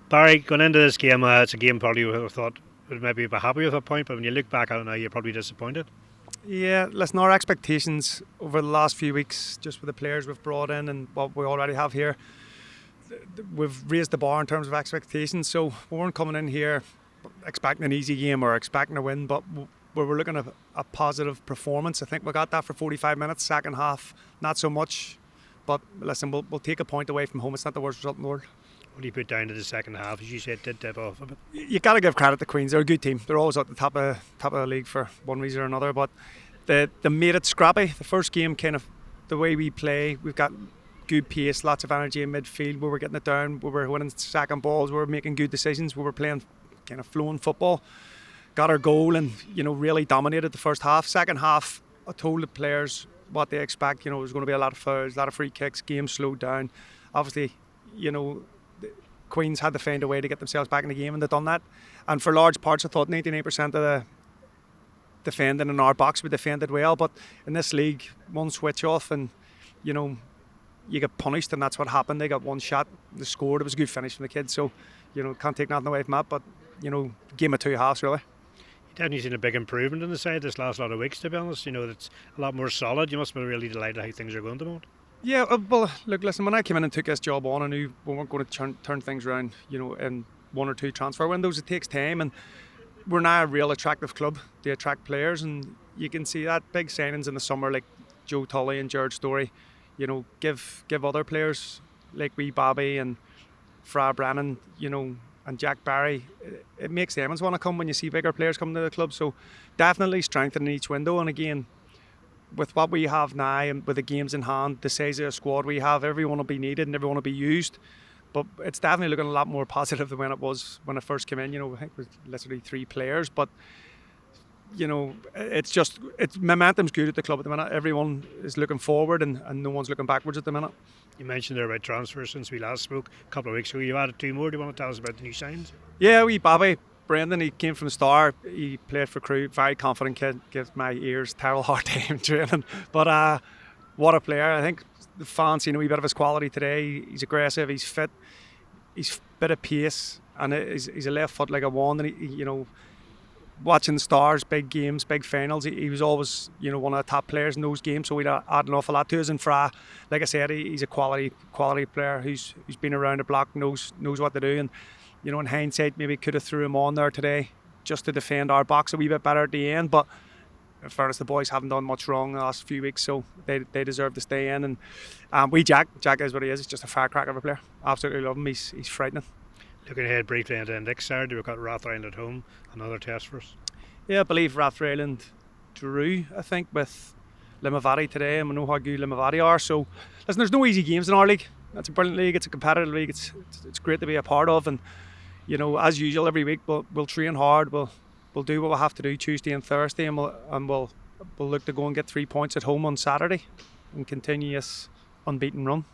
Barry, going into this game, it's a game probably you would have thought would maybe be happy with a point, but when you look back at it now, you're probably disappointed. Yeah, listen, our expectations over the last few weeks, just with the players we've brought in and what we already have here, we've raised the bar in terms of expectations. So we weren't coming in here expecting an easy game or expecting a win, but we were looking at a positive performance. I think we got that for 45 minutes. Second half, not so much. But listen, we'll take a point away from home. It's not the worst result in the world. What do you put down to the second half? As you said, it did dip off a bit. You got to give credit to Queens. They're a good team. They're always at the top of the league for one reason or another. But they made it scrappy. The first game, kind of the way we play, we've got good pace, lots of energy in midfield. We were getting it down. We were winning second balls. We were making good decisions. We were playing kind of flowing football. Got our goal and really dominated the first half. Second half, I told the players what they expect. It was going to be a lot of fouls, a lot of free kicks. Game slowed down. Obviously, Queens had to find a way to get themselves back in the game, and they've done that. And for large parts, I thought 99% of the defending in our box, we defended well. But in this league, one switch off and you get punished, and that's what happened. They got one shot, they scored. It was a good finish from the kids. So can't take nothing away from that. But game of two halves really. You definitely seen a big improvement in the side this last lot of weeks, to be honest. It's a lot more solid. You must be really delighted how things are going at the moment. Yeah, well, look, listen, when I came in and took this job on, I knew we weren't going to turn things around, in one or two transfer windows. It takes time, and we're now a real attractive club. They attract players, and you can see that big signings in the summer, like Joe Tully and George Story, give other players like wee Bobby and Fra Brannan, and Jack Bary, it makes them want to come when you see bigger players come to the club. So definitely strengthening each window. And again, with what we have now and with the games in hand, the size of the squad we have, everyone will be needed and everyone will be used. But it's definitely looking a lot more positive than when it was when I first came in. I think it was literally 3 players. But, it's momentum's good at the club at the minute. Everyone is looking forward and no one's looking backwards at the minute. You mentioned there about transfers since we last spoke a couple of weeks ago. You've added 2 more. Do you want to tell us about the new signs? Yeah, wee Bobby Brendan, he came from the Star. He played for Crewe. Very confident kid. Gives my ears terrible hard time training. But what a player. I think the fans seen a wee bit of his quality today. He's aggressive. He's fit. He's a bit of pace. And he's a left foot like a wand. And, watching the Stars, big games, big finals, he was always, one of the top players in those games. So we'd add an awful lot to us. And Fra, like I said, he's a quality player who's been around the block, knows what to do. And, in hindsight, maybe could have threw him on there today just to defend our box a wee bit better at the end. But in fairness, the boys haven't done much wrong the last few weeks, so they deserve to stay in. And Jack is what he is. He's just a firecracker of a player. Absolutely love him. He's frightening. Looking ahead briefly into next Saturday, we've got Rathisland at home. Another test for us. Yeah, I believe Rathisland drew, I think, with Limavady today, and we know how good Limavady are. So, listen, there's no easy games in our league. It's a brilliant league. It's a competitive league. It's great to be a part of. And as usual, every week we'll train hard. We'll do what we have to do Tuesday and Thursday, and we'll look to go and get 3 points at home on Saturday and continue this unbeaten run.